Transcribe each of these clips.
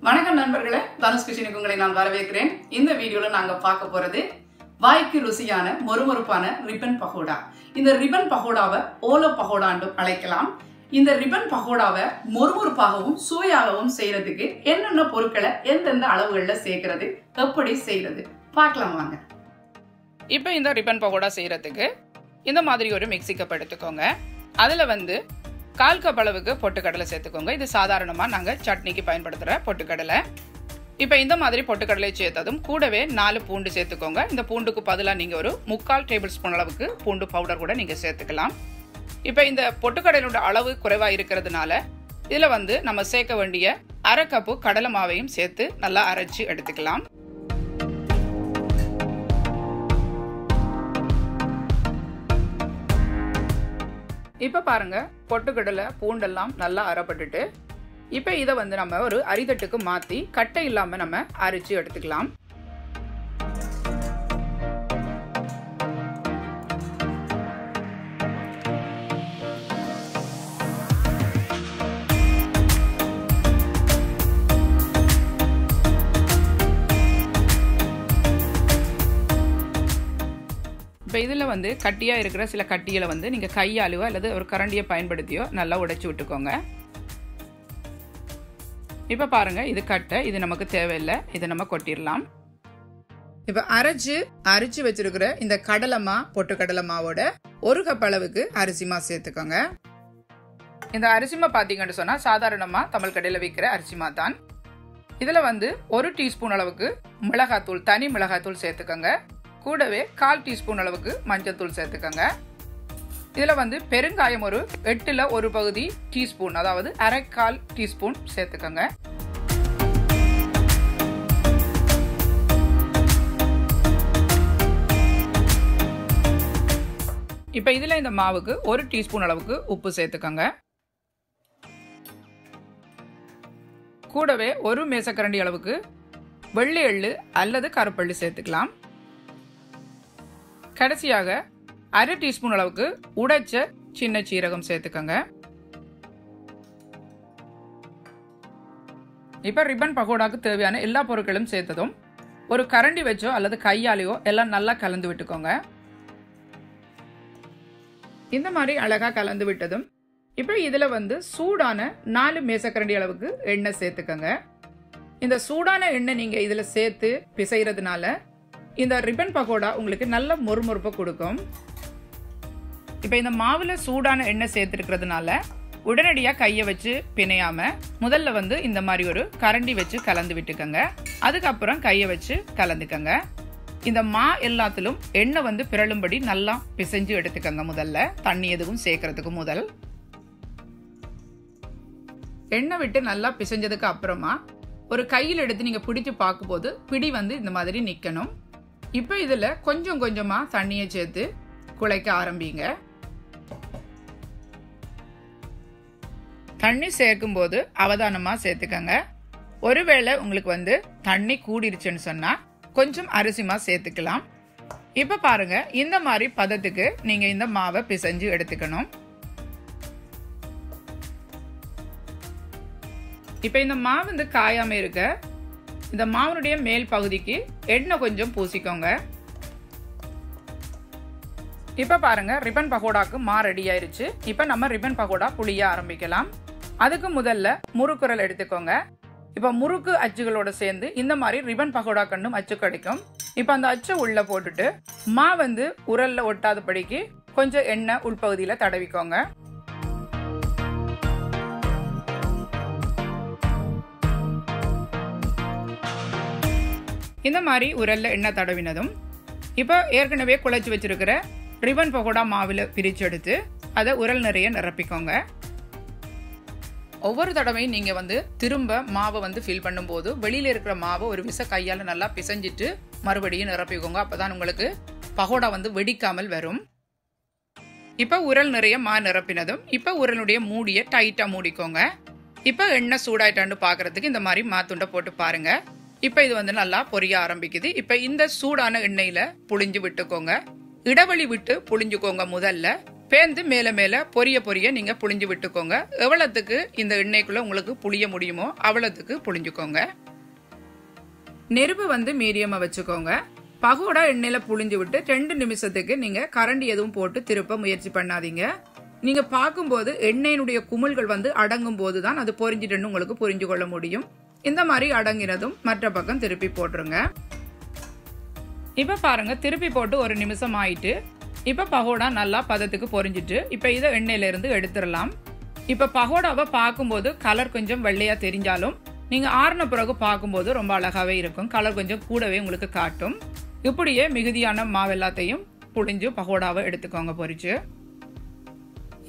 வணக்கம் நண்பர்களே, தனுஷ் கிச்சனுக்கு உங்களை நான் வரவேற்கிறேன். இந்த வீடியோல நாங்க பார்க்க போறது வாய்க்கு ருசியான மொறுமொறுப்பான ரிப்பன் பகோடா. இந்த ரிப்பன் பகோடாவை ஓலோ பகோடா என்று அழைக்கலாம். இந்த ரிப்பன் பகோடாவை மொறுமொறுப்பாகவும் சுவையாகவும் செய்யறதுக்கு என்னென்ன பொருட்களை எந்தெந்த அளவுகளில் சேர்க்கிறது, எப்படி செய்யறது பார்க்கலாம் வாங்க. இப்போ இந்த ரிப்பன் பகோடா செய்யறதுக்கு இந்த மாதிரி ஒரு மிக்ஸி கப் எடுத்துக்கோங்க. அதுல 1/4 கப் அளவுக்கு பொட்டுக்கடலை சேர்த்துக்கோங்க. இது சாதாரணமாக நாங்கள் சட்னிக்கு பயன்படுத்துகிற பொட்டுக்கடலை. இப்போ இந்த மாதிரி பொட்டுக்கடலை சேர்த்ததும் கூடவே 4 பூண்டு சேர்த்துக்கோங்க. இந்த பூண்டுக்கு பதிலாக நீங்கள் ஒரு 3/4 டேபிள் ஸ்பூன் அளவுக்கு பூண்டு பவுடர் கூட நீங்கள் சேர்த்துக்கலாம். இப்போ இந்த பொட்டுக்கடலோட அளவு குறைவாக இருக்கிறதுனால இதில் நம்ம சேர்க்க வேண்டிய 1/2 கப்பு கடலை மாவையும் சேர்த்து நல்லா அரைச்சி எடுத்துக்கலாம். இப்போ பாருங்க, பொட்டுக்கடலை பூண்டெல்லாம் நல்லா அரைப்பட்டுட்டு இப்போ இதை நம்ம ஒரு அரிதட்டுக்கு மாற்றி கட்டை இல்லாமல் நம்ம அரைச்சி எடுத்துக்கலாம். இப்போ இதில் கட்டியாக இருக்கிற சில கட்டிகளை நீங்கள் கையாலுவோ அல்லது ஒரு கரண்டியை பயன்படுத்தியோ நல்லா உடைச்சி விட்டுக்கோங்க. இப்போ பாருங்கள், இது கட்டை, இது நமக்கு தேவையில்லை, இதை நம்ம கொட்டிடலாம். இப்போ அரைச்சி வச்சிருக்கிற இந்த கடலைமா பொட்டுக்கடலை மாவோட 1 கப் அளவுக்கு அரிசிமா சேர்த்துக்கோங்க. இந்த அரிசிமா பார்த்தீங்கன்னு சொன்னால் சாதாரணமாக தமிழ் கடையில் விற்கிற அரிசிமா தான். இதில் 1 டீஸ்பூன் அளவுக்கு மிளகாத்தூள், தனி மிளகாத்தூள் சேர்த்துக்கோங்க. கூடவே 1/4 டீஸ்பூன் அளவுக்கு மஞ்சள் தூள் சேர்த்துக்கோங்க. இதில் பெருங்காயம் ஒரு 8ல் 1 பகுதி டீஸ்பூன், அதாவது 1/4 டீஸ்பூன் சேர்த்துக்கோங்க. இப்போ இதில் இந்த மாவுக்கு 1 டீஸ்பூன் அளவுக்கு உப்பு சேர்த்துக்கோங்க. கூடவே 1 மேசக்கரண்டி அளவுக்கு வெள்ளை எள்ளு அல்லது கருப்பெள்ளு சேர்த்துக்கலாம். கடைசியாக 1/2 டீஸ்பூன் அளவுக்கு உடைச்ச சின்ன சீரகம் சேர்த்துக்கோங்க. இப்போ ரிப்பன் பகோடாக்கு தேவையான எல்லா பொருட்களும் சேர்த்ததும் ஒரு கரண்டி வச்சோ அல்லது கையாலையோ எல்லாம் நல்லா கலந்து விட்டுக்கோங்க. இந்த மாதிரி அழகா கலந்து விட்டதும் இப்போ இதில் சூடான 4 மேசக்கரண்டி அளவுக்கு எண்ணெய் சேர்த்துக்கோங்க. இந்த சூடான எண்ணெய் நீங்கள் இதில் சேர்த்து பிசைறதுனால இந்த ரிப்பன் பகோடா உங்களுக்கு நல்ல மொறுமொறுப்பை கொடுக்கும். இப்போ இந்த மாவில் சூடான எண்ணெய் சேர்த்துருக்கிறதுனால உடனடியாக கையை வச்சு பிணையாம முதல்ல இந்த மாதிரி ஒரு கரண்டி வச்சு கலந்து விட்டுக்கோங்க. அதுக்கப்புறம் கையை வச்சு கலந்துக்கங்க. இந்த மா எல்லாத்திலும் எண்ணெய் பிறழும்படி நல்லா பிசைஞ்சு எடுத்துக்கோங்க. முதல்ல தண்ணி எதுவும் சேர்க்கறதுக்கு முதல் எண்ணெய் விட்டு நல்லா பிசைஞ்சதுக்கு அப்புறமா ஒரு கையில் எடுத்து நீங்கள் பிடிச்சு பார்க்கும்போது பிடி இந்த மாதிரி நிற்கணும். இப்போ இதில் கொஞ்சம் கொஞ்சமாக தண்ணியை சேர்த்து குழைக்க ஆரம்பிங்க. தண்ணி சேர்க்கும் போது அவதானமாக சேர்த்துக்கங்க. ஒருவேளை உங்களுக்கு தண்ணி கூடிருச்சுன்னு சொன்னால் கொஞ்சம் அரிசிமா சேர்த்துக்கலாம். இப்போ பாருங்க, இந்த மாதிரி பதத்துக்கு நீங்கள் இந்த மாவை பிசைஞ்சு எடுத்துக்கணும். இப்போ இந்த மாவு காயாமல் இருக்க இந்த மாவுடைய மேல் பகுதிக்கு எண்ணெய் கொஞ்சம் பூசிக்கோங்க. இப்போ பாருங்க, ரிப்பன் பகோடாக்கு மா ரெடி ஆயிருச்சு. இப்போ நம்ம ரிப்பன் பகோடா புளிய ஆரம்பிக்கலாம். அதுக்கு முதல்ல முறுக்குரல் எடுத்துக்கோங்க. இப்போ முறுக்கு அச்சுகளோட சேர்ந்து இந்த மாதிரி ரிப்பன் பகோடா கண்ணும் அச்சு கிடைக்கும். இப்போ அந்த அச்சை உள்ள போட்டுட்டு மா உரல்ல ஒட்டாதபடிக்கு கொஞ்சம் எண்ணெய் உள்பகுதியில் தடவிக்கோங்க. இந்த மாதிரி உரல்ல எண்ணெய் தடவினதும் இப்போ ஏற்கனவே குழைச்சி வச்சிருக்கிற ரிப்பன் பகோடா மாவில் பிரிச்சு எடுத்து அதை உரல் நிறைய நிரப்பிக்கோங்க. ஒவ்வொரு தடவையும் நீங்கள் திரும்ப மாவை ஃபில் பண்ணும்போது வெளியில் இருக்கிற மாவை ஒரு விச கையால் நல்லா பிசைஞ்சிட்டு மறுபடியும் நிரப்பிக்கோங்க. அப்போதான் உங்களுக்கு பகோடா வெடிக்காமல் வரும். இப்போ உரல் நிறைய மா நிரப்பினதும் இப்போ உரலுடைய மூடியை டைட்டாக மூடிக்கோங்க. இப்போ எண்ணெய் சூடாயிட்டான்னு பார்க்கறதுக்கு இந்த மாதிரி மாத்துண்டை போட்டு பாருங்க. இப்போ இது நல்லா பொரிய ஆரம்பிக்குது. இப்போ இந்த சூடான எண்ணெயில் புளிஞ்சு விட்டுக்கோங்க. இடைவெளி விட்டு புளிஞ்சுக்கோங்க முதல்ல. பேந்து மேல மேல பொரிய பொரிய நீங்க புளிஞ்சு விட்டுக்கோங்க. எவ்வளவுக்கு இந்த எண்ணெய்க்குள்ள உங்களுக்கு புளிய முடியுமோ அவ்வளவுக்கு புளிஞ்சுக்கோங்க. நெருப்பு வந்து மீடியமா வச்சுக்கோங்க. பகோடா எண்ணெயில புளிஞ்சு விட்டு 2 நிமிஷத்துக்கு நீங்க கரண்டி எதுவும் போட்டு திருப்ப முயற்சி பண்ணாதீங்க. நீங்க பார்க்கும்போது எண்ணெயினுடைய குமிழ்கள் வந்து அடங்கும் போதுதான் அது பொரிஞ்சிட்டுன்னு உங்களுக்கு புரிஞ்சு கொள்ள முடியும். இந்த மாதிரி அடங்கினதும் மற்ற பக்கம் திருப்பி போட்டுருங்க. இப்ப பாருங்க, திருப்பி போட்டு 1 நிமிஷம் ஆயிட்டு இப்ப பகோடா நல்லா பதத்துக்கு பொரிஞ்சிட்டு இப்ப இதை எண்ணெயில இருந்து எடுத்துடலாம். இப்ப பகோடாவை பார்க்கும்போது கலர் கொஞ்சம் வெள்ளையா தெரிஞ்சாலும் நீங்க ஆறுன பிறகு பார்க்கும்போது ரொம்ப அழகாவே இருக்கும். கலர் கொஞ்சம் கூடவே உங்களுக்கு காட்டும். இப்படியே மிகுதியான மாவு எல்லாத்தையும் புளிஞ்சு பகோடாவை எடுத்துக்கோங்க பொரிச்சு.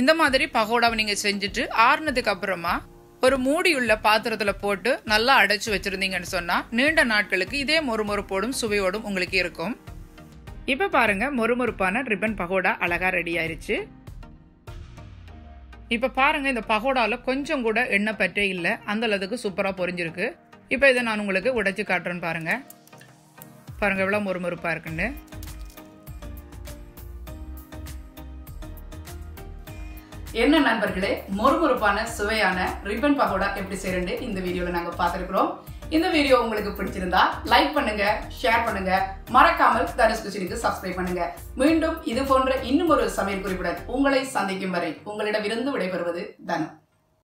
இந்த மாதிரி பகோடாவை நீங்க செஞ்சுட்டு ஆறுனதுக்கு அப்புறமா ஒரு மூடியுள்ள பாத்திரத்துல போட்டு நல்லா அடைச்சு வச்சிருந்தீங்கன்னு சொன்னா நீண்ட நாட்களுக்கு இதே மொறுமொறுப்போடும் சுவையோடும் உங்களுக்கு இருக்கும். இப்ப பாருங்க, மொறுமொறுப்பான ரிப்பன் பகோடா அழகா ரெடி ஆயிருச்சு. இப்ப பாருங்க, இந்த பகோடால கொஞ்சம் கூட எண்ணெய் பற்றே இல்லை, அந்த அளவுக்கு சூப்பரா பொரிஞ்சிருக்கு. இப்ப இதை நான் உங்களுக்கு உடைச்சு காட்டுறேன்னு பாருங்க. பாருங்க எவ்வளவு மொறுமொறுப்பா இருக்குன்னு. என்ன நண்பர்களே, மொறுமொறுப்பான சுவையான ரிப்பன் பகோடா எப்படி செய்யறது இந்த வீடியோல நாங்க பார்த்திருக்கிறோம். இந்த வீடியோ உங்களுக்கு பிடிச்சிருந்தா லைக் பண்ணுங்க, ஷேர் பண்ணுங்க, மறக்காமல் தனுஷ் கிச்சனுக்கு சப்ஸ்கிரைப் பண்ணுங்க. மீண்டும் இது போன்ற இன்னும் ஒரு சமையல் குறிப்புடன் உங்களை சந்திக்கும் வரை உங்களிடமிருந்து விடைபெறுவது தனு.